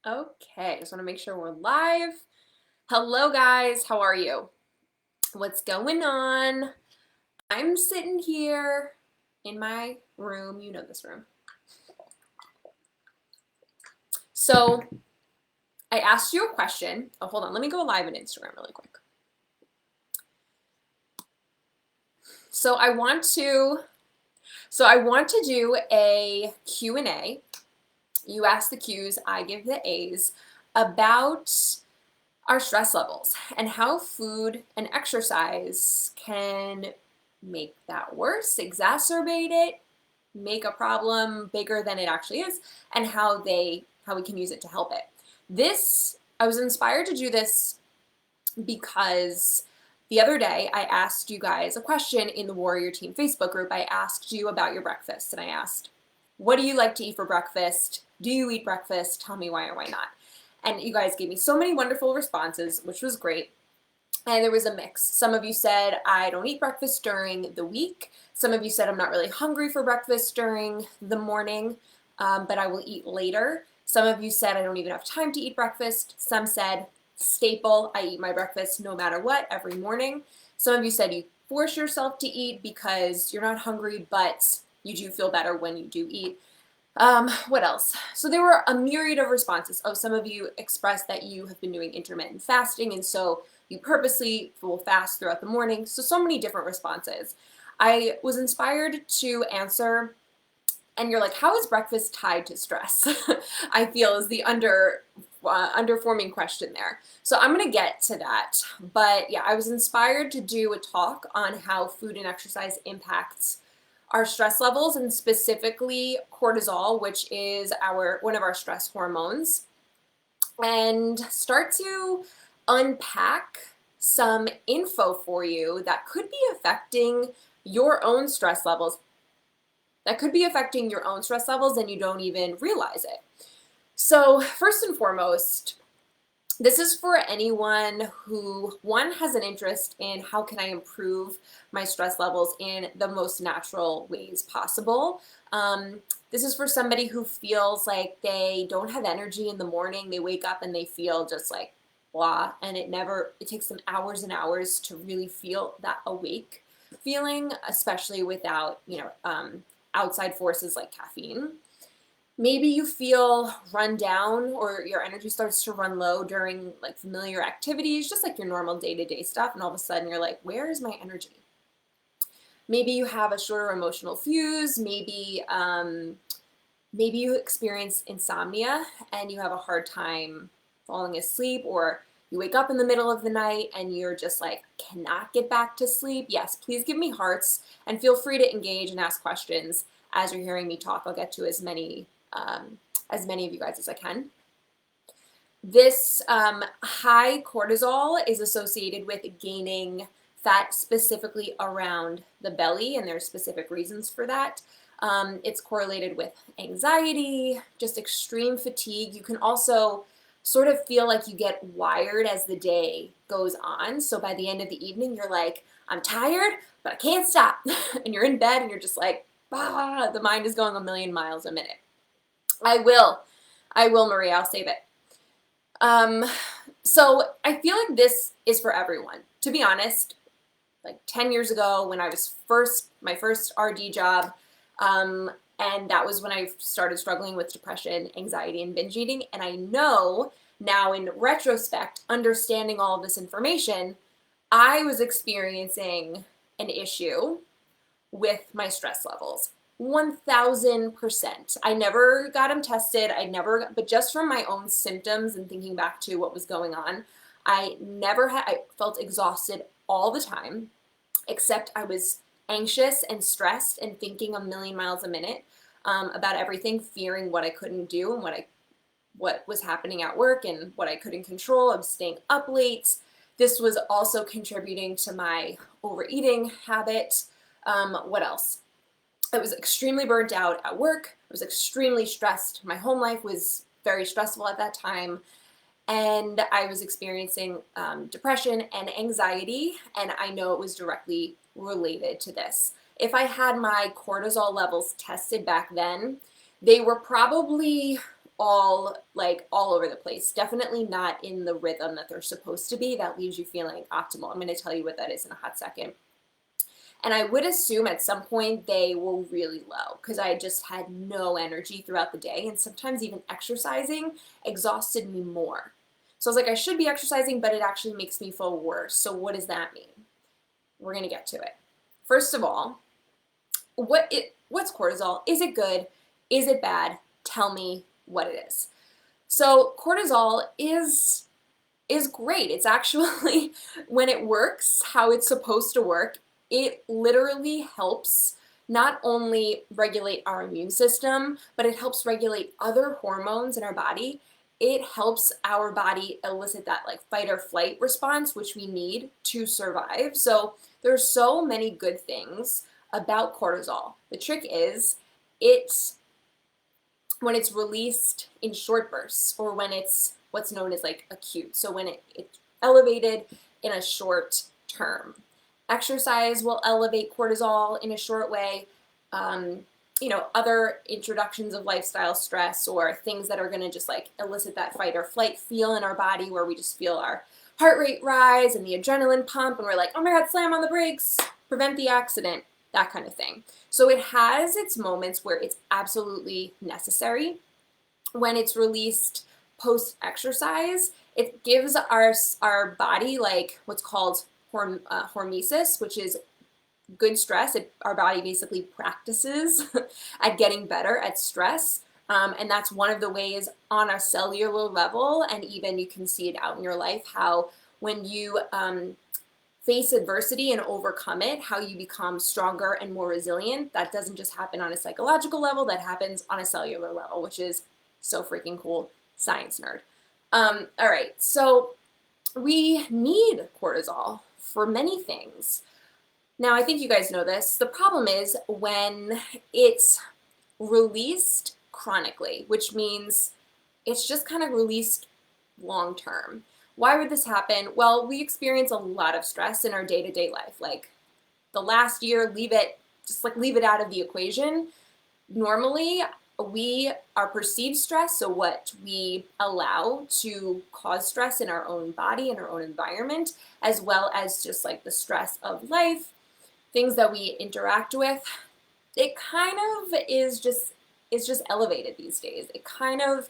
Okay, just want to make sure we're live. Hello, guys. How are you? What's going on? I'm sitting here in my room. You know this room. So I asked you a question. Oh, hold on. Let me go live on Instagram really quick. So I want to do a Q&A. You ask the Q's, I give the A's about our stress levels and how food and exercise can make that worse, exacerbate it, make a problem bigger than it actually is, and how we can use it to help it. I was inspired to do this because the other day I asked you guys a question in the Warrior Team Facebook group. I asked you about your breakfast, and I asked, what do you like to eat for breakfast? Do you eat breakfast? Tell me why or why not. And you guys gave me so many wonderful responses, which was great. And there was a mix. Some of you said, I don't eat breakfast during the week. Some of you said, I'm not really hungry for breakfast during the morning, but I will eat later. Some of you said, I don't even have time to eat breakfast. Some said, staple, I eat my breakfast no matter what every morning. Some of you said you force yourself to eat because you're not hungry, but you do feel better when you do eat. What else? So there were a myriad of responses. Oh, some of you expressed that you have been doing intermittent fasting, and so you purposely will fast throughout the morning. So many different responses. I was inspired to answer, and you're like, how is breakfast tied to stress? I feel is the underforming question there. So I'm going to get to that. But yeah, I was inspired to do a talk on how food and exercise impacts our stress levels, and specifically cortisol, which is one of our stress hormones, and start to unpack some info for you that could be affecting your own stress levels. And you don't even realize it. So first and foremost, this is for anyone who, one, has an interest in how can I improve my stress levels in the most natural ways possible. This is for somebody who feels like they don't have energy in the morning. They wake up and they feel just like blah, and it takes them hours and hours to really feel that awake feeling, especially without, outside forces like caffeine. Maybe you feel run down or your energy starts to run low during like familiar activities, just like your normal day-to-day stuff, and all of a sudden you're like, where is my energy? Maybe you have a shorter emotional fuse. Maybe you experience insomnia and you have a hard time falling asleep, or you wake up in the middle of the night and you're just like, cannot get back to sleep. Yes, please give me hearts and feel free to engage and ask questions as you're hearing me talk. I'll get to as many of you guys as I can. This high cortisol is associated with gaining fat specifically around the belly, and there's specific reasons for that. It's correlated with anxiety, just extreme fatigue. You can also sort of feel like you get wired as the day goes on. So by the end of the evening, you're like, I'm tired, but I can't stop. And you're in bed and you're just like, the mind is going a million miles a minute. I will, Maria, I'll save it. So I feel like this is for everyone. To be honest, like 10 years ago when I was my first RD job, and that was when I started struggling with depression, anxiety, and binge eating. And I know now in retrospect, understanding all of this information, I was experiencing an issue with my stress levels. 1000%. I never got them tested. But just from my own symptoms and thinking back to what was going on, I felt exhausted all the time, except I was anxious and stressed and thinking a million miles a minute about everything, fearing what I couldn't do and what was happening at work and what I couldn't control. I was staying up late. This was also contributing to my overeating habit. What else? I was extremely burnt out at work. I was extremely stressed. My home life was very stressful at that time. And I was experiencing depression and anxiety, and I know it was directly related to this. If I had my cortisol levels tested back then, they were probably all over the place. Definitely not in the rhythm that they're supposed to be. That leaves you feeling optimal. I'm going to tell you what that is in a hot second. And I would assume at some point they were really low because I just had no energy throughout the day, and sometimes even exercising exhausted me more. So I was like, I should be exercising, but it actually makes me feel worse. So what does that mean? We're going to get to it. First of all, what's cortisol? Is it good? Is it bad? Tell me what it is. So cortisol is great. It's actually, when it works how it's supposed to work, it literally helps not only regulate our immune system, but it helps regulate other hormones in our body. It helps our body elicit that like fight or flight response, which we need to survive. So there's so many good things about cortisol. The trick is when it's released in short bursts, or when it's what's known as like acute. So when it's elevated in a short term. Exercise will elevate cortisol in a short way. Other introductions of lifestyle stress or things that are going to just like elicit that fight or flight feel in our body, where we just feel our heart rate rise and the adrenaline pump, and we're like, oh my God, slam on the brakes, prevent the accident, that kind of thing. So it has its moments where it's absolutely necessary. When it's released post-exercise, it gives our body like what's called hormesis, which is good stress. Our body basically practices at getting better at stress. And that's one of the ways on a cellular level, and even you can see it out in your life, how when you face adversity and overcome it, how you become stronger and more resilient. That doesn't just happen on a psychological level, that happens on a cellular level, which is so freaking cool. Science nerd. All right, so we need cortisol for many things. Now, I think you guys know this. The problem is when it's released chronically, which means it's just kind of released long term. Why would this happen? Well, we experience a lot of stress in our day-to-day life. Like the last year, leave it out of the equation. Normally, our perceived stress, so what we allow to cause stress in our own body and our own environment, as well as just like the stress of life, things that we interact with, it kind of is just elevated these days. It kind of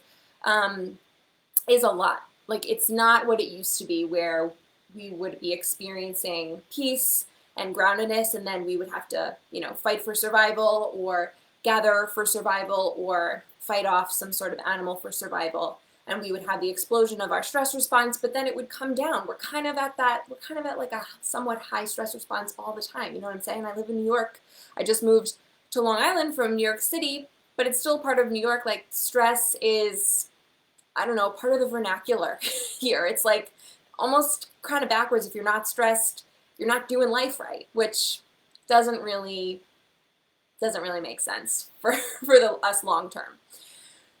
is a lot. Like it's not what it used to be, where we would be experiencing peace and groundedness, and then we would have to, fight for survival or gather for survival or fight off some sort of animal for survival. And we would have the explosion of our stress response, but then it would come down. We're kind of at like a somewhat high stress response all the time. You know what I'm saying? I live in New York. I just moved to Long Island from New York City, but it's still part of New York. Like stress is, I don't know, part of the vernacular here. It's like almost kind of backwards. If you're not stressed, you're not doing life right, which doesn't really make sense for us long term.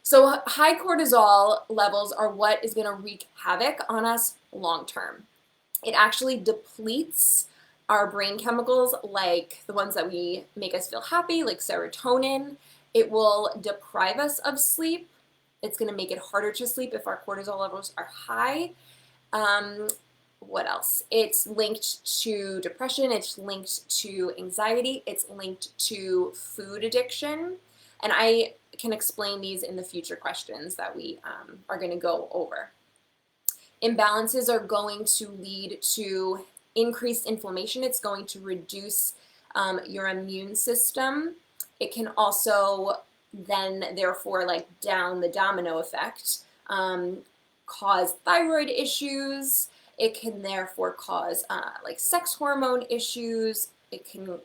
So high cortisol levels are what is going to wreak havoc on us long term. It actually depletes our brain chemicals, like the ones that we make us feel happy, like serotonin. It will deprive us of sleep. It's going to make it harder to sleep if our cortisol levels are high. What else? It's linked to depression. It's linked to anxiety. It's linked to food addiction. And I can explain these in the future questions that we are going to go over. Imbalances are going to lead to increased inflammation. It's going to reduce your immune system. It can also then, therefore, like down the domino effect, cause thyroid issues. It can therefore cause like sex hormone issues. It can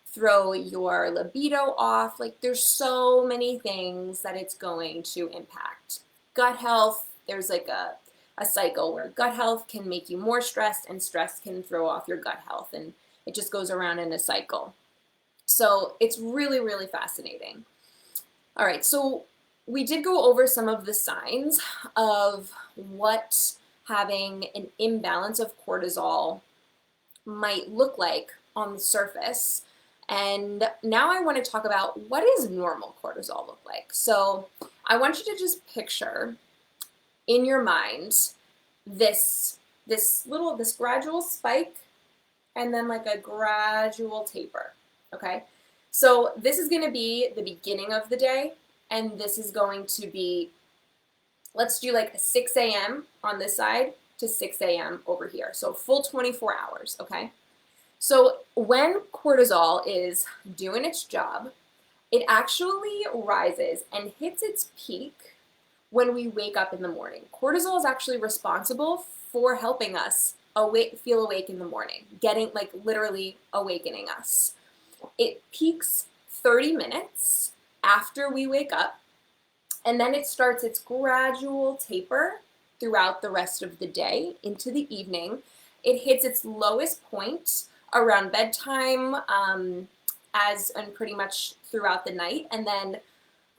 throw your libido off. Like there's so many things that it's going to impact. Gut health, there's like a cycle where gut health can make you more stressed, and stress can throw off your gut health, and it just goes around in a cycle. So it's really, really fascinating. All right, so we did go over some of the signs of what having an imbalance of cortisol might look like on the surface. And now I want to talk about what does normal cortisol look like. So I want you to just picture in your mind this gradual spike and then like a gradual taper, okay? So this is going to be the beginning of the day, and this is going to be, let's do like a 6 a.m. on this side to 6 a.m. over here. So full 24 hours, okay? So when cortisol is doing its job, it actually rises and hits its peak when we wake up in the morning. Cortisol is actually responsible for helping us feel awake in the morning, getting like literally awakening us. It peaks 30 minutes after we wake up, and then it starts its gradual taper throughout the rest of the day into the evening. It hits its lowest point around bedtime, and pretty much throughout the night. And then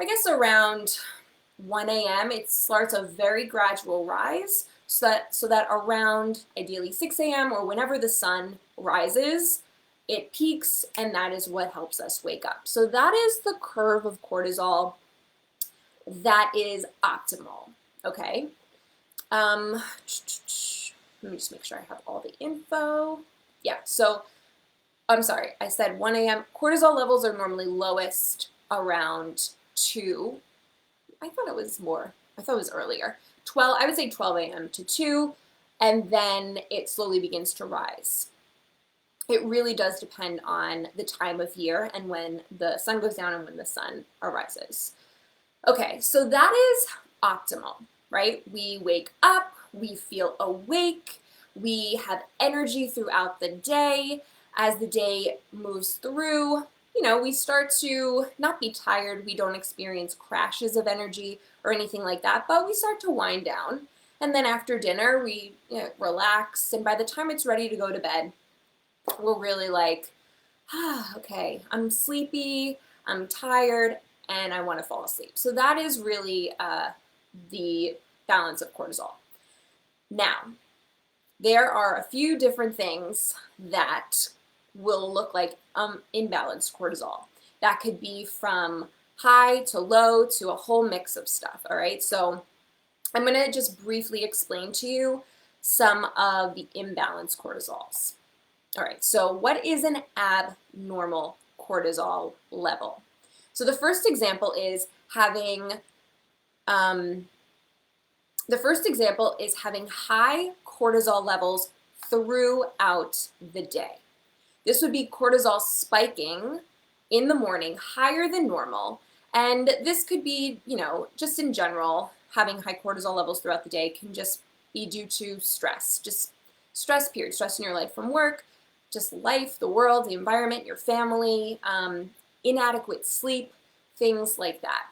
I guess around 1 a.m. it starts a very gradual rise, so that around ideally 6 a.m. or whenever the sun rises, it peaks, and that is what helps us wake up. So that is the curve of cortisol that is optimal, okay? Let me just make sure I have all the info. Yeah, so I'm sorry, I said 1 a.m. Cortisol levels are normally lowest around 2. I thought it was more. I thought it was earlier. I would say 12 a.m. to 2, and then it slowly begins to rise. It really does depend on the time of year and when the sun goes down and when the sun arises. Okay, so that is optimal, right? We wake up, we feel awake, we have energy throughout the day. As the day moves through, we start to not be tired. We don't experience crashes of energy or anything like that, but we start to wind down. And then after dinner, we relax. And by the time it's ready to go to bed, we're really like, okay, I'm sleepy, I'm tired, and I want to fall asleep. So that is really the balance of cortisol. Now, there are a few different things that will look like imbalanced cortisol. That could be from high to low to a whole mix of stuff, all right? So I'm going to just briefly explain to you some of the imbalanced cortisols. All right, so what is an abnormal cortisol level? So the first example is having high cortisol levels throughout the day. This would be cortisol spiking in the morning, higher than normal. And this could be, just in general, having high cortisol levels throughout the day can just be due to stress, just stress period, stress in your life from work, just life, the world, the environment, your family, inadequate sleep, things like that.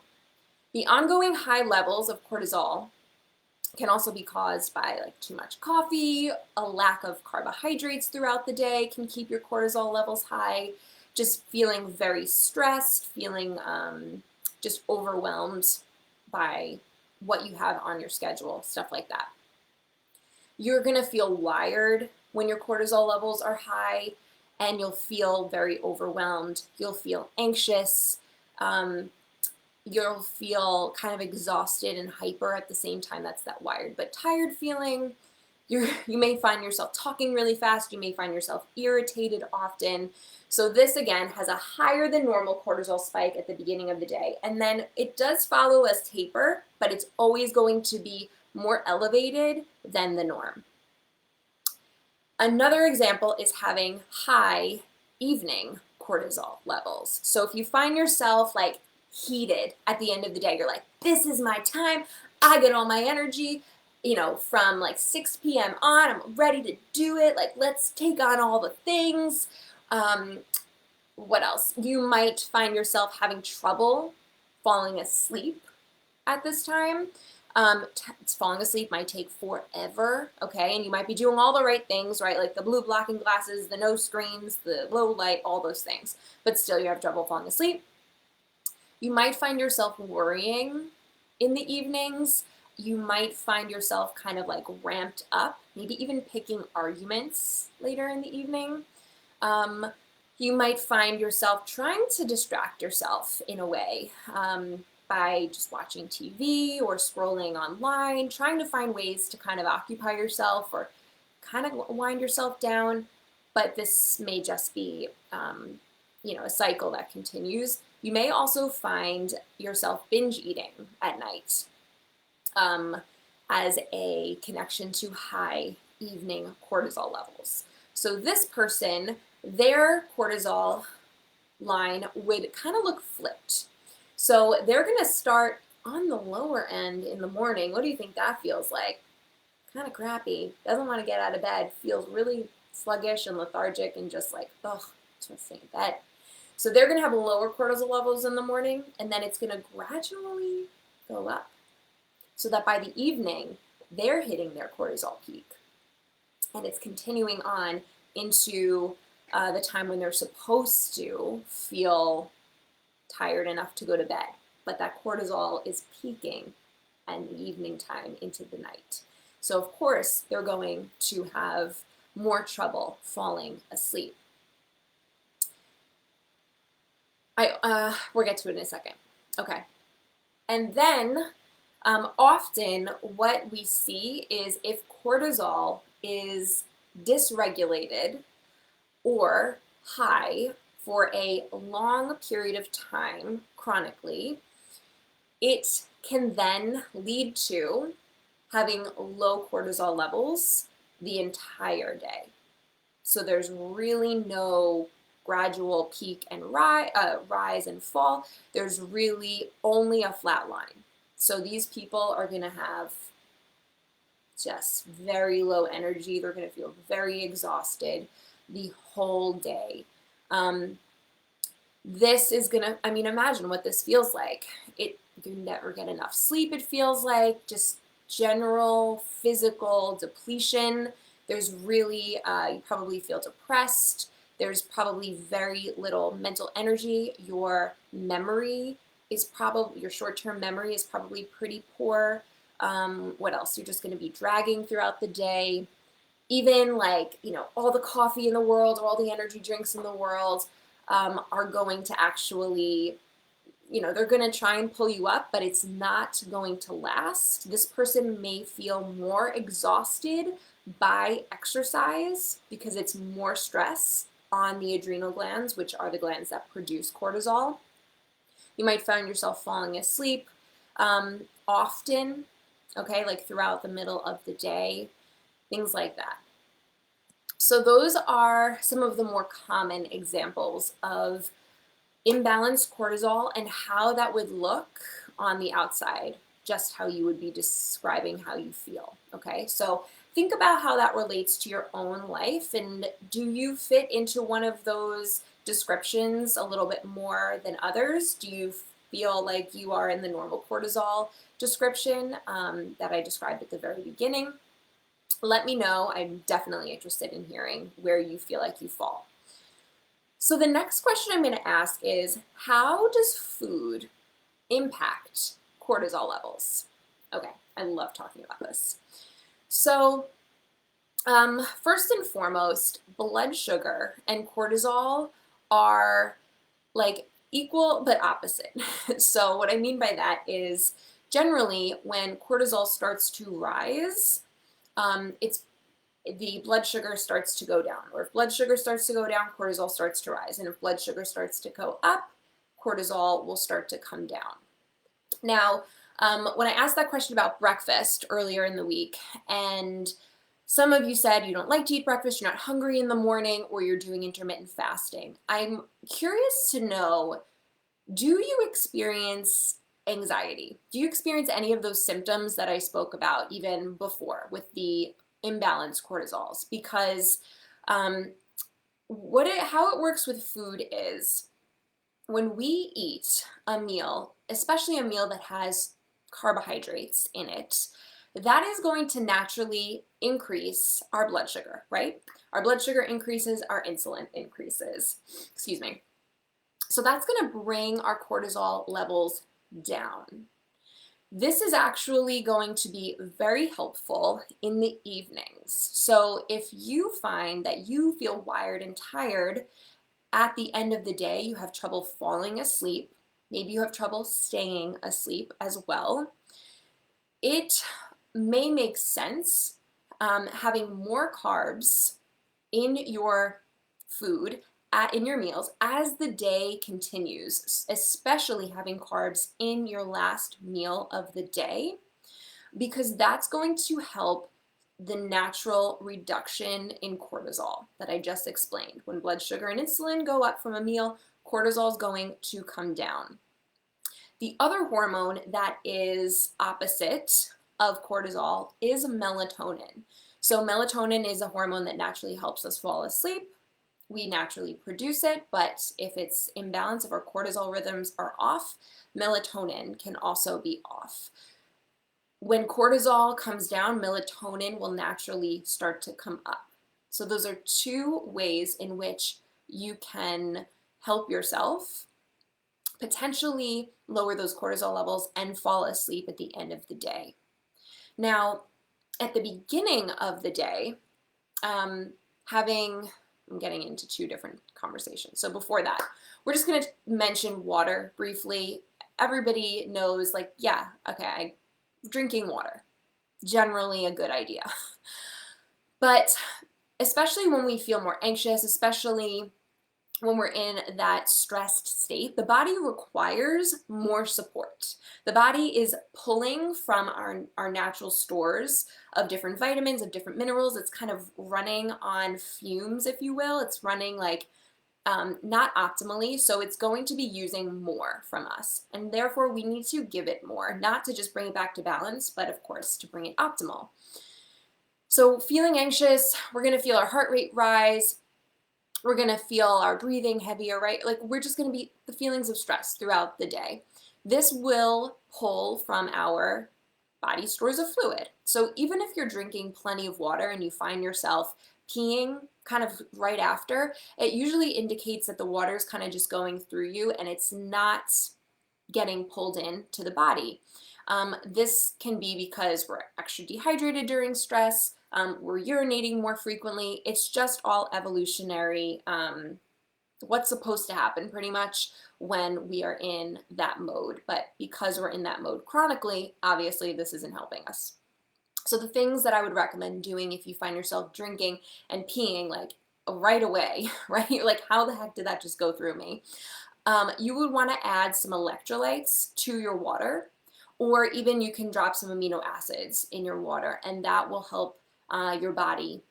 The ongoing high levels of cortisol can also be caused by like too much coffee, a lack of carbohydrates throughout the day can keep your cortisol levels high, just feeling very stressed, feeling just overwhelmed by what you have on your schedule, stuff like that. You're gonna feel wired when your cortisol levels are high, and you'll feel very overwhelmed. You'll feel anxious. You'll feel kind of exhausted and hyper at the same time. That's that wired but tired feeling. You may find yourself talking really fast. You may find yourself irritated often. So this, again, has a higher than normal cortisol spike at the beginning of the day. And then it does follow a taper, but it's always going to be more elevated than the norm. Another example is having high evening cortisol levels. So if you find yourself like heated at the end of the day, you're like, this is my time, I get all my energy, from like 6 p.m. on, I'm ready to do it, like let's take on all the things. What else? You might find yourself having trouble falling asleep at this time. Falling asleep might take forever, okay? And you might be doing all the right things, right? Like the blue blocking glasses, the no screens, the low light, all those things. But still you have trouble falling asleep. You might find yourself worrying in the evenings. You might find yourself kind of like ramped up, maybe even picking arguments later in the evening. You might find yourself trying to distract yourself in a way by just watching TV or scrolling online, trying to find ways to kind of occupy yourself or kind of wind yourself down. But this may just be, a cycle that continues. You may also find yourself binge eating at night as a connection to high evening cortisol levels. So this person, their cortisol line would kind of look flipped. So they're going to start on the lower end in the morning. What do you think that feels like? Kind of crappy. Doesn't want to get out of bed. Feels really sluggish and lethargic and just like, ugh, just want to stay in bed. So they're going to have lower cortisol levels in the morning, and then it's going to gradually go up so that by the evening, they're hitting their cortisol peak. And it's continuing on into the time when they're supposed to feel tired enough to go to bed. But that cortisol is peaking in the evening time into the night. So of course, they're going to have more trouble falling asleep. We'll get to it in a second. Okay. And then often what we see is if cortisol is dysregulated or high for a long period of time chronically, it can then lead to having low cortisol levels the entire day. So there's really no gradual peak and rise and fall. There's really only a flat line. So these people are going to have just very low energy. They're going to feel very exhausted the whole day. This is going to, imagine what this feels like. You never get enough sleep, it feels like, just general physical depletion. There's really, you probably feel depressed. There's probably very little mental energy. Your memory is probably, your short-term memory is probably pretty poor. What else? You're just going to be dragging throughout the day. Even all the coffee in the world, all the energy drinks in the world are going to actually, they're going to try and pull you up, but it's not going to last. This person may feel more exhausted by exercise because it's more stress on the adrenal glands, which are the glands that produce cortisol. You might find yourself falling asleep often, okay, like throughout the middle of the day, things like that. So those are some of the more common examples of imbalanced cortisol and how that would look on the outside, just how you would be describing how you feel, okay? So think about how that relates to your own life, and do you fit into one of those descriptions a little bit more than others? Do you feel like you are in the normal cortisol description that I described at the very beginning? Let me know. I'm definitely interested in hearing where you feel like you fall. So the next question I'm going to ask is, how does food impact cortisol levels? Okay, I love talking about this. So first and foremost, blood sugar and cortisol are like equal but opposite. So what I mean by that is generally when cortisol starts to rise, the blood sugar starts to go down. Or if blood sugar starts to go down, cortisol starts to rise. And if blood sugar starts to go up, cortisol will start to come down. Now, when I asked that question about breakfast earlier in the week, and some of you said you don't like to eat breakfast, you're not hungry in the morning, or you're doing intermittent fasting, I'm curious to know, do you experience anxiety? Do you experience any of those symptoms that I spoke about even before with the imbalanced cortisols? Because how it works with food is when we eat a meal, especially a meal that has carbohydrates in it, that is going to naturally increase our blood sugar, right? Our blood sugar increases, our insulin increases, excuse me. So that's going to bring our cortisol levels down. This is actually going to be very helpful in the evenings. So if you find that you feel wired and tired at the end of the day you have trouble falling asleep, maybe you have trouble staying asleep as well, it may make sense having more carbs in your food, in your meals as the day continues, especially having carbs in your last meal of the day, because that's going to help the natural reduction in cortisol that I just explained. When blood sugar and insulin go up from a meal, cortisol is going to come down. The other hormone that is opposite of cortisol is melatonin. So melatonin is a hormone that naturally helps us fall asleep. We naturally produce it, but if it's imbalance, if our cortisol rhythms are off, melatonin can also be off. When cortisol comes down, melatonin will naturally start to come up. So those are two ways in which you can help yourself potentially lower those cortisol levels and fall asleep at the end of the day. Now, at the beginning of the day, I'm getting into two different conversations. So before that, we're just going to mention water briefly. Everybody knows, like, yeah, okay, drinking water, generally a good idea. But especially when we feel more anxious, especially when we're in that stressed state, the body requires more support. The body is pulling from our natural stores of different vitamins, of different minerals. It's kind of running on fumes, if you will. It's running like not optimally, so it's going to be using more from us. And therefore, we need to give it more, not to just bring it back to balance, but of course, to bring it optimal. So feeling anxious, we're going to feel our heart rate rise. We're going to feel our breathing heavier, right? Like we're just going to be the feelings of stress throughout the day. This will pull from our body stores of fluid. So even if you're drinking plenty of water and you find yourself peeing kind of right after, it usually indicates that the water is kind of just going through you and it's not getting pulled in to the body. This can be because we're extra dehydrated during stress, we're urinating more frequently. It's just all evolutionary, what's supposed to happen pretty much when we are in that mode. But because we're in that mode chronically, obviously this isn't helping us. So the things that I would recommend doing if you find yourself drinking and peeing like right away, right? Like how the heck did that just go through me? You would want to add some electrolytes to your water, or even you can drop some amino acids in your water, and that will help your body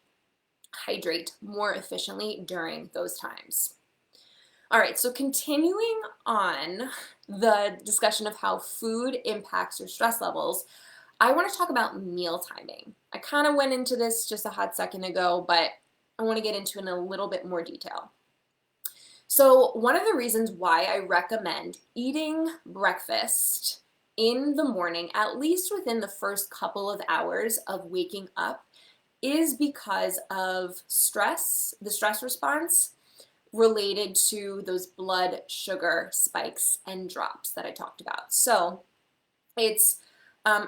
hydrate more efficiently during those times. All right, so continuing on the discussion of how food impacts your stress levels, I want to talk about meal timing. I kind of went into this just a hot second ago, but I want to get into it in a little bit more detail. So one of the reasons why I recommend eating breakfast in the morning, at least within the first couple of hours of waking up, is because of stress, the stress response related to those blood sugar spikes and drops that I talked about. So it's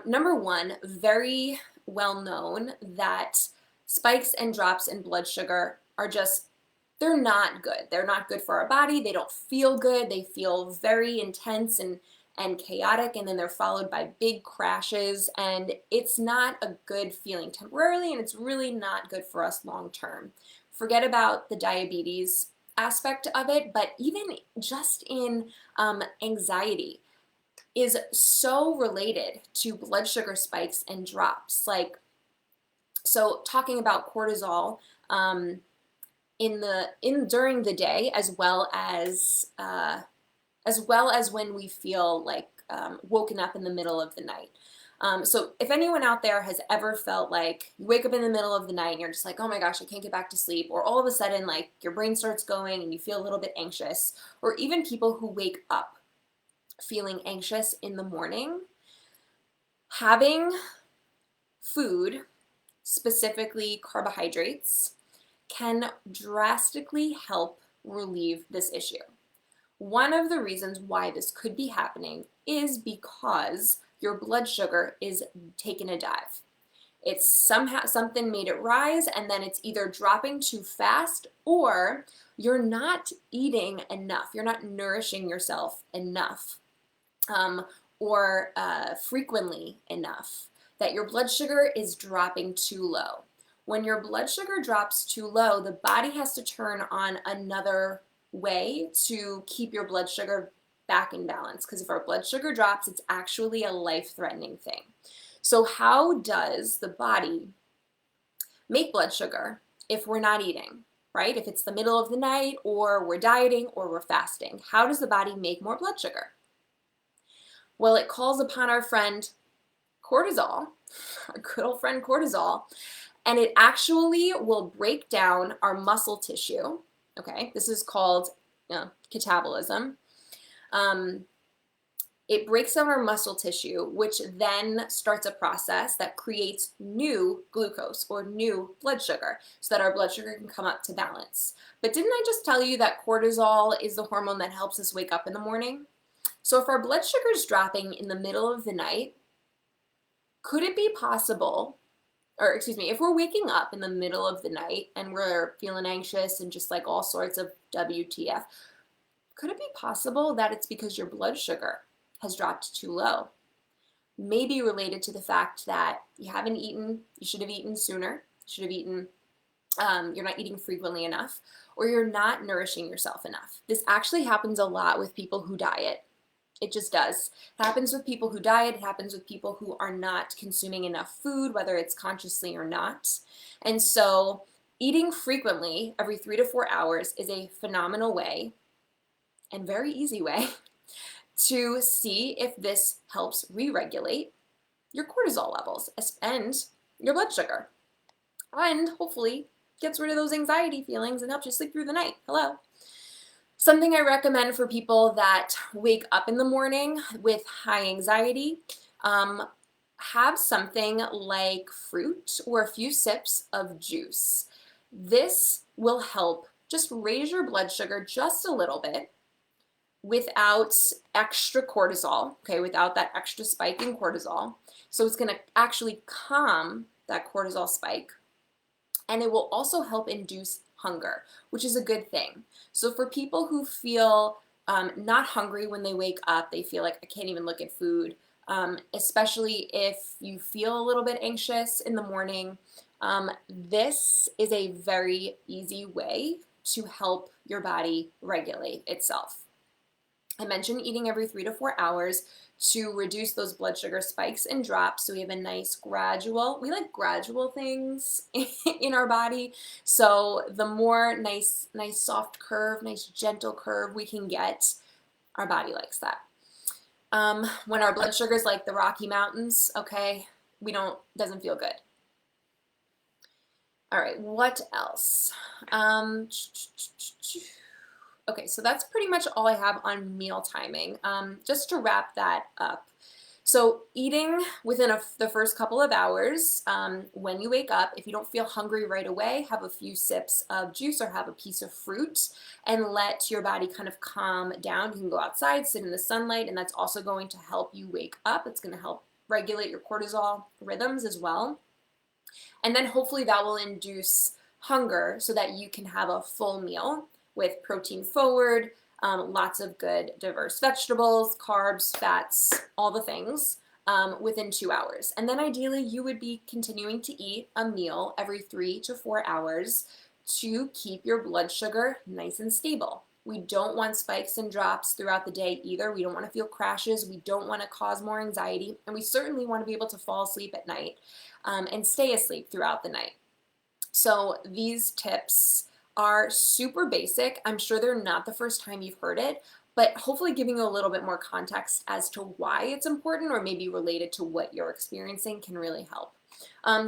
number one, very well known that spikes and drops in blood sugar are just, they're not good. They're not good for our body. They don't feel good. They feel very intense and chaotic, and then they're followed by big crashes, and it's not a good feeling temporarily, and it's really not good for us long term. Forget about the diabetes aspect of it, but even just in anxiety is so related to blood sugar spikes and drops. Like, so talking about cortisol during the day, as well as when we feel like woken up in the middle of the night. So if anyone out there has ever felt like you wake up in the middle of the night and you're just like, oh my gosh, I can't get back to sleep, or all of a sudden like your brain starts going and you feel a little bit anxious, or even people who wake up feeling anxious in the morning, having food, specifically carbohydrates, can drastically help relieve this issue. One of the reasons why this could be happening is because your blood sugar is taking a dive. It's somehow something made it rise, and then it's either dropping too fast or you're not eating enough. You're not nourishing yourself enough, or frequently enough, that your blood sugar is dropping too low. When your blood sugar drops too low, the body has to turn on another way to keep your blood sugar back in balance. Because if our blood sugar drops, it's actually a life-threatening thing. So how does the body make blood sugar if we're not eating, right? If it's the middle of the night, or we're dieting, or we're fasting, how does the body make more blood sugar? Well, it calls upon our friend cortisol, our good old friend cortisol, and it actually will break down our muscle tissue. Okay, this is called catabolism. It breaks down our muscle tissue, which then starts a process that creates new glucose or new blood sugar so that our blood sugar can come up to balance. But didn't I just tell you that cortisol is the hormone that helps us wake up in the morning? So if our blood sugar is dropping in the middle of the night, could it be possible, or excuse me, if we're waking up in the middle of the night and we're feeling anxious and just like all sorts of WTF, could it be possible that it's because your blood sugar has dropped too low? Maybe related to the fact that you haven't eaten, you should have eaten sooner, you should have eaten, you're not eating frequently enough, or you're not nourishing yourself enough. This actually happens a lot with people who diet. It just does. It happens with people who diet. It happens with people who are not consuming enough food, whether it's consciously or not. And so eating frequently every 3 to 4 hours is a phenomenal way and very easy way to see if this helps re-regulate your cortisol levels and your blood sugar, and hopefully gets rid of those anxiety feelings and helps you sleep through the night. Hello. Something I recommend for people that wake up in the morning with high anxiety, have something like fruit or a few sips of juice. This will help just raise your blood sugar just a little bit without extra cortisol, okay, without that extra spike in cortisol. So it's going to actually calm that cortisol spike, and it will also help induce hunger, which is a good thing. So for people who feel not hungry when they wake up, they feel like I can't even look at food, especially if you feel a little bit anxious in the morning, this is a very easy way to help your body regulate itself. I mentioned eating every 3 to 4 hours to reduce those blood sugar spikes and drops. So we have a nice gradual, we like gradual things in our body. So the more nice soft curve, nice gentle curve we can get, our body likes that. When our blood sugar is like the Rocky Mountains, okay, doesn't feel good. All right, what else? Okay, so that's pretty much all I have on meal timing. Just to wrap that up. So eating within the first couple of hours, when you wake up, if you don't feel hungry right away, have a few sips of juice or have a piece of fruit and let your body kind of calm down. You can go outside, sit in the sunlight, and that's also going to help you wake up. It's going to help regulate your cortisol rhythms as well. And then hopefully that will induce hunger so that you can have a full meal with protein forward, lots of good diverse vegetables, carbs, fats, all the things within 2 hours. And then ideally you would be continuing to eat a meal every 3 to 4 hours to keep your blood sugar nice and stable. We don't want spikes and drops throughout the day either. We don't want to feel crashes. We don't want to cause more anxiety. And we certainly want to be able to fall asleep at night and stay asleep throughout the night. So these tips are super basic. I'm sure they're not the first time you've heard it, but hopefully giving you a little bit more context as to why it's important or maybe related to what you're experiencing can really help.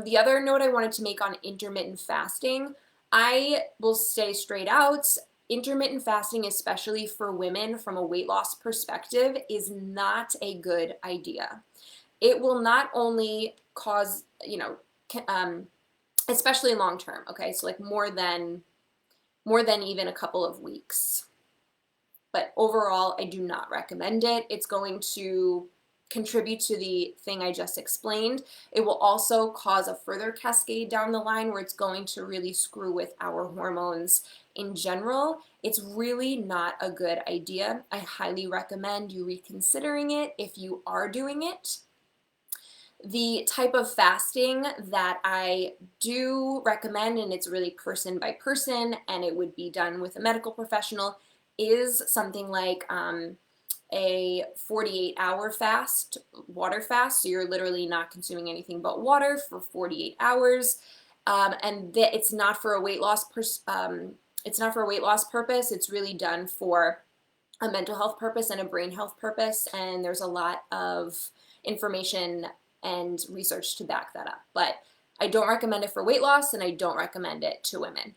The other note I wanted to make on intermittent fasting, I will say straight out, intermittent fasting, especially for women from a weight loss perspective, is not a good idea. It will not only cause, especially long term, okay, so like more than even a couple of weeks. But overall, I do not recommend it. It's going to contribute to the thing I just explained. It will also cause a further cascade down the line where it's going to really screw with our hormones in general. It's really not a good idea. I highly recommend you reconsidering it if you are doing it. The type of fasting that I do recommend, and it's really person by person, and it would be done with a medical professional, is something like a 48-hour fast, water fast. So you're literally not consuming anything but water for 48 hours. And it's not for a weight loss purpose. It's really done for a mental health purpose and a brain health purpose. And there's a lot of information and research to back that up. But I don't recommend it for weight loss, and I don't recommend it to women.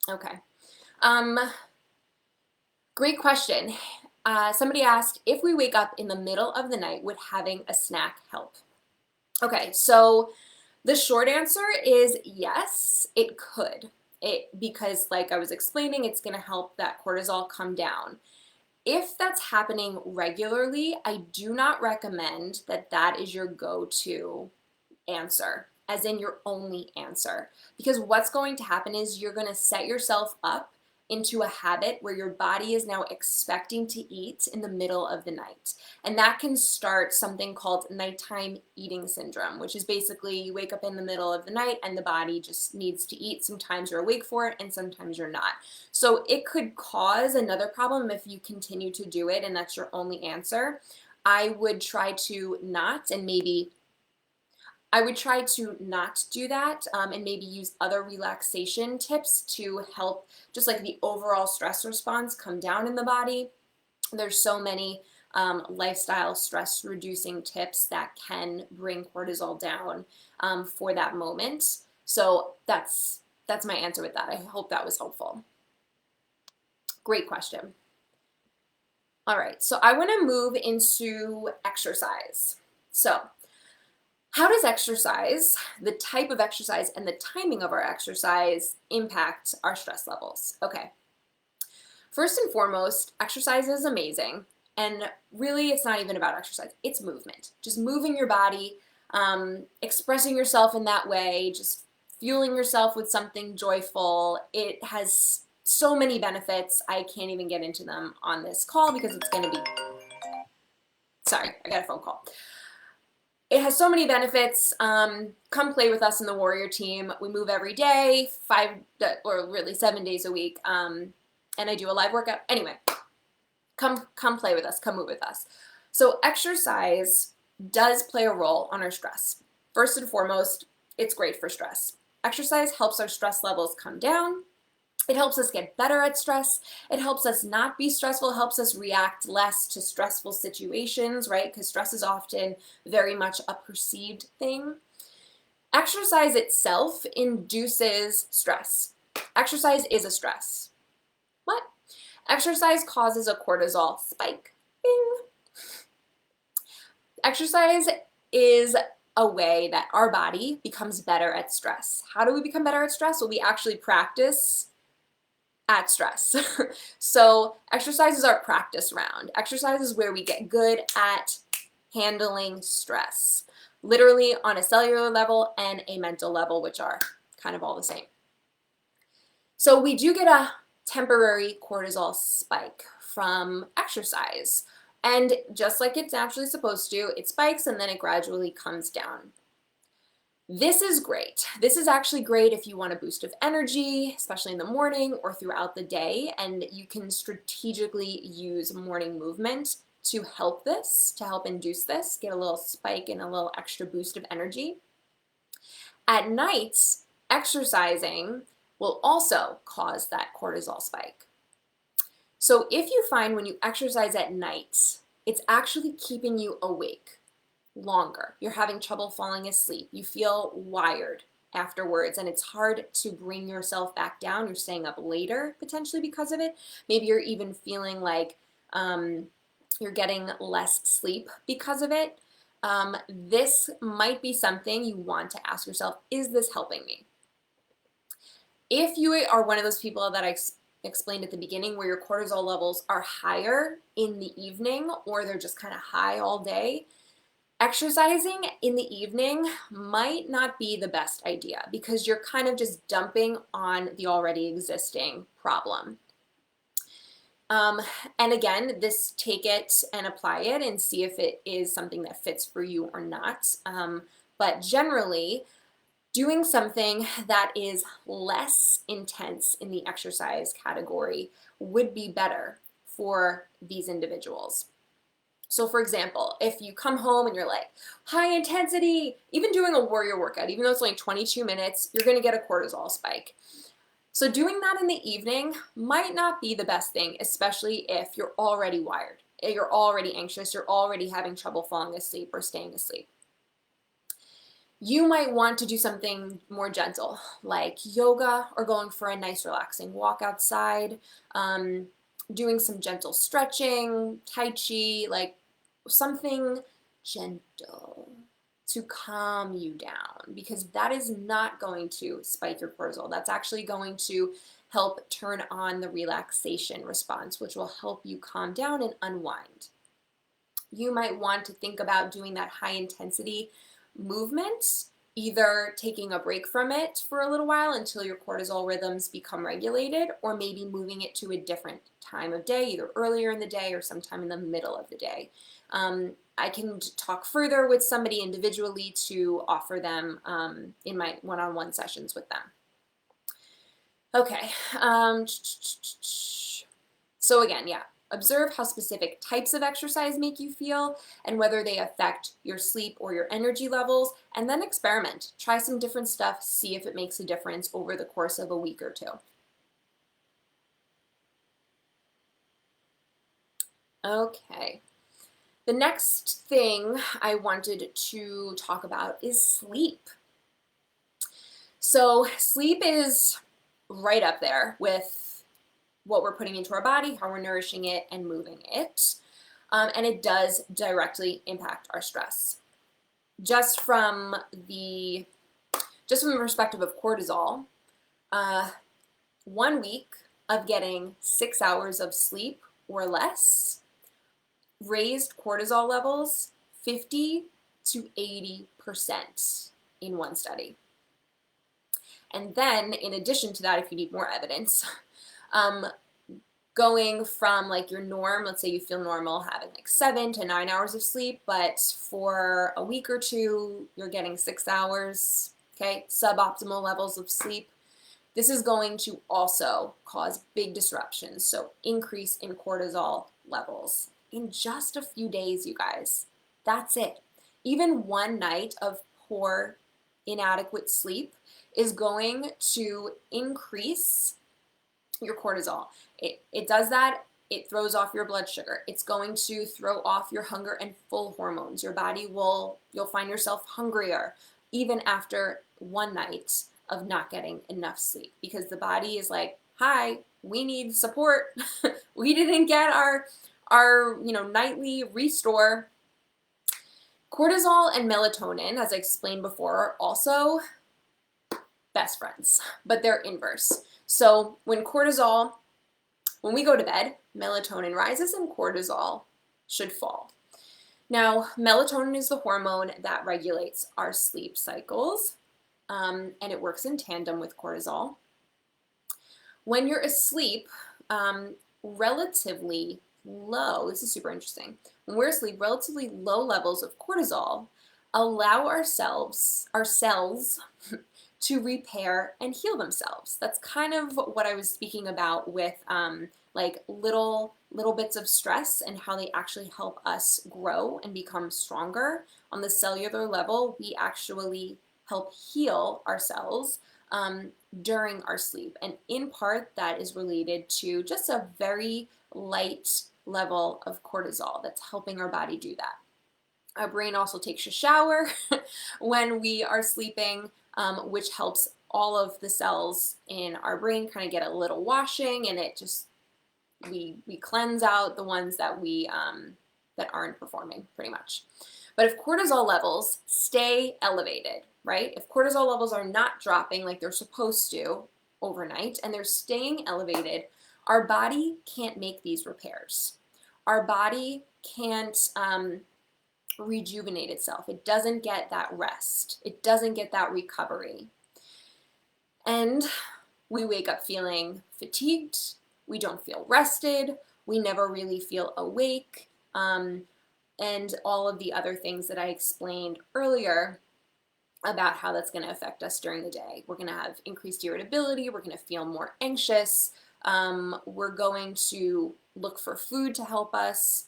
Okay. Great question. Somebody asked, if we wake up in the middle of the night, would having a snack help? Okay, so the short answer is yes, it could. Because like I was explaining, it's going to help that cortisol come down. If that's happening regularly, I do not recommend that that is your go-to answer, as in your only answer. Because what's going to happen is you're going to set yourself up into a habit where your body is now expecting to eat in the middle of the night. And that can start something called nighttime eating syndrome, which is basically you wake up in the middle of the night and the body just needs to eat. Sometimes you're awake for it and sometimes you're not. So it could cause another problem if you continue to do it and that's your only answer. I would try to not do that and maybe use other relaxation tips to help just like the overall stress response come down in the body. There's so many lifestyle stress reducing tips that can bring cortisol down for that moment. So that's my answer with that. I hope that was helpful. Great question. All right, so I want to move into exercise. So how does exercise, the type of exercise and the timing of our exercise impact our stress levels? Okay. First and foremost, exercise is amazing. And really, it's not even about exercise. It's movement. Just moving your body, expressing yourself in that way, just fueling yourself with something joyful. It has so many benefits. I can't even get into them on this call because it's going to be... Sorry, I got a phone call. It has so many benefits. Come play with us in the Warrior Team. We move every day, 7 days a week. And I do a live workout. Anyway, come play with us. Come move with us. So exercise does play a role on our stress. First and foremost, it's great for stress. Exercise helps our stress levels come down. It helps us get better at stress. It helps us not be stressful, helps us react less to stressful situations, right? Because stress is often very much a perceived thing. Exercise itself induces stress. Exercise is a stress. What? Exercise causes a cortisol spike. Bing. Exercise is a way that our body becomes better at stress. How do we become better at stress? Well, we actually practice at stress. So exercise is our practice round. Exercise is where we get good at handling stress, literally on a cellular level and a mental level, which are kind of all the same. So we do get a temporary cortisol spike from exercise. And just like it's naturally supposed to, it spikes and then it gradually comes down. This is great. This is actually great if you want a boost of energy, especially in the morning or throughout the day, and you can strategically use morning movement to help induce this, get a little spike and a little extra boost of energy. At night, exercising will also cause that cortisol spike. So if you find when you exercise at night, it's actually keeping you awake longer. You're having trouble falling asleep. You feel wired afterwards, and it's hard to bring yourself back down. You're staying up later potentially because of it. Maybe you're even feeling like you're getting less sleep because of it. This might be something you want to ask yourself, is this helping me? If you are one of those people that I explained at the beginning, where your cortisol levels are higher in the evening or they're just kind of high all day, exercising in the evening might not be the best idea because you're kind of just dumping on the already existing problem. And again, this take it and apply it and see if it is something that fits for you or not. But generally, doing something that is less intense in the exercise category would be better for these individuals. So for example, if you come home and you're like, high intensity, even doing a warrior workout, even though it's only 22 minutes, you're going to get a cortisol spike. So doing that in the evening might not be the best thing, especially if you're already wired, you're already anxious, you're already having trouble falling asleep or staying asleep. You might want to do something more gentle, like yoga or going for a nice relaxing walk outside, doing some gentle stretching, tai chi, like something gentle to calm you down, because that is not going to spike your cortisol. That's actually going to help turn on the relaxation response, which will help you calm down and unwind. You might want to think about doing that high intensity movement, either taking a break from it for a little while until your cortisol rhythms become regulated, or maybe moving it to a different time of day, either earlier in the day or sometime in the middle of the day. I can talk further with somebody individually to offer them in my one-on-one sessions with them. Okay, so again, yeah, observe how specific types of exercise make you feel and whether they affect your sleep or your energy levels, and then experiment. Try some different stuff, see if it makes a difference over the course of a week or two. Okay. The next thing I wanted to talk about is sleep. So sleep is right up there with what we're putting into our body, how we're nourishing it and moving it. And it does directly impact our stress. Just from the perspective of cortisol, 1 week of getting 6 hours of sleep or less raised cortisol levels 50 to 80% in one study. And then, in addition to that, if you need more evidence, going from like your norm, let's say you feel normal having like 7 to 9 hours of sleep, but for a week or two, you're getting 6 hours, okay, suboptimal levels of sleep. This is going to also cause big disruptions, so increase in cortisol levels in just a few days, you guys. That's it. Even one night of poor, inadequate sleep is going to increase your cortisol. It does that. It throws off your blood sugar. It's going to throw off your hunger and full hormones. Your body you'll find yourself hungrier even after one night of not getting enough sleep, because the body is like, hi, we need support. We didn't get our nightly restore. Cortisol and melatonin, as I explained before, are also best friends, but they're inverse. So when we go to bed, melatonin rises and cortisol should fall. Now, melatonin is the hormone that regulates our sleep cycles, and it works in tandem with cortisol. When you're asleep, relatively low, this is super interesting, when we're asleep, relatively low levels of cortisol allow our cells to repair and heal themselves. That's kind of what I was speaking about with like little bits of stress and how they actually help us grow and become stronger. On the cellular level, we actually help heal ourselves during our sleep. And in part, that is related to just a very light level of cortisol that's helping our body do that. Our brain also takes a shower when we are sleeping, which helps all of the cells in our brain kind of get a little washing, and it just, we cleanse out the ones that that aren't performing pretty much. But if cortisol levels stay elevated, right? If cortisol levels are not dropping like they're supposed to overnight and they're staying elevated, Our body can't make these repairs. Our body can't rejuvenate itself. It doesn't get that rest. It doesn't get that recovery. And we wake up feeling fatigued. We don't feel rested. We never really feel awake. And all of the other things that I explained earlier about how that's going to affect us during the day. We're going to have increased irritability. We're going to feel more anxious. We're going to look for food to help us.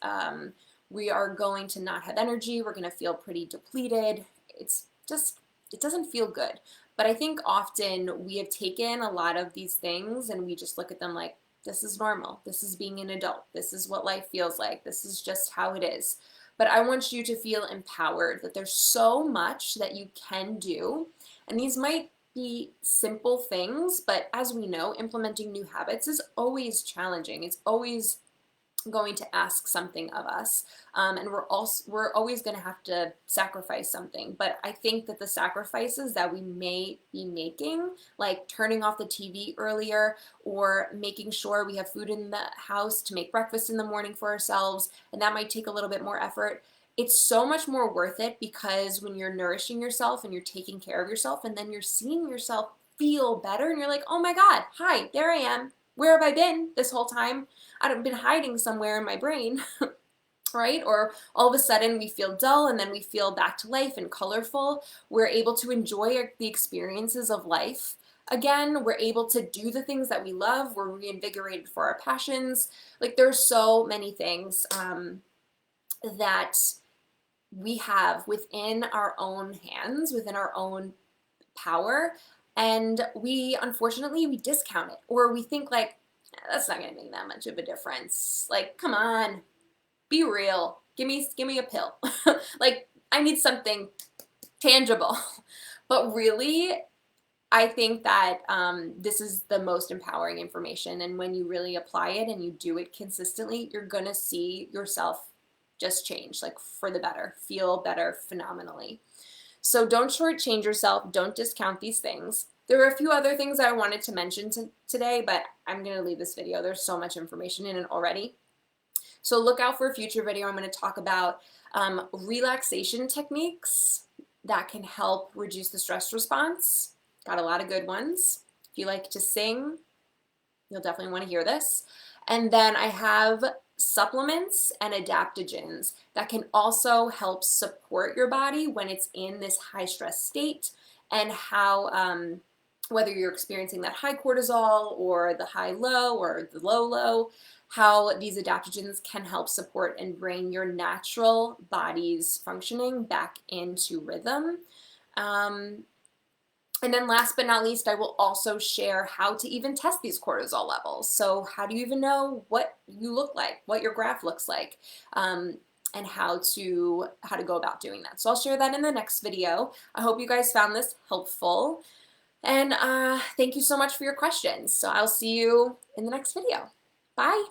We are going to not have energy. We're going to feel pretty depleted. It's just, it doesn't feel good. But I think often we have taken a lot of these things and we just look at them like, this is normal. This is being an adult. This is what life feels like. This is just how it is. But I want you to feel empowered, that there's so much that you can do. And these might be simple things, but as we know, implementing new habits is always challenging. It's always going to ask something of us, and we're always going to have to sacrifice something. But I think that the sacrifices that we may be making, like turning off the TV earlier or making sure we have food in the house to make breakfast in the morning for ourselves, and that might take a little bit more effort, it's so much more worth it, because when you're nourishing yourself and you're taking care of yourself and then you're seeing yourself feel better and you're like, oh my God, hi, there I am. Where have I been this whole time? I've been hiding somewhere in my brain, right? Or all of a sudden we feel dull and then we feel back to life and colorful. We're able to enjoy the experiences of life again. We're able to do the things that we love. We're reinvigorated for our passions. Like, there's so many things that we have within our own hands, within our own power. And unfortunately, we discount it, or we think like, that's not going to make that much of a difference. Like, come on, be real. Give me a pill. Like, I need something tangible. But really, I think that this is the most empowering information. And when you really apply it and you do it consistently, you're going to see yourself just change, like for the better, feel better phenomenally. So don't shortchange yourself. Don't discount these things. There are a few other things I wanted to mention today, but I'm going to leave this video. There's so much information in it already. So look out for a future video. I'm going to talk about relaxation techniques that can help reduce the stress response. Got a lot of good ones. If you like to sing, you'll definitely want to hear this. And then I have supplements and adaptogens that can also help support your body when it's in this high stress state, and how whether you're experiencing that high cortisol or the high-low or the low-low, how these adaptogens can help support and bring your natural body's functioning back into rhythm. And then last but not least, I will also share how to even test these cortisol levels. So how do you even know what you look like, what your graph looks like, and how to go about doing that. So I'll share that in the next video. I hope you guys found this helpful. And thank you so much for your questions. So I'll see you in the next video. Bye.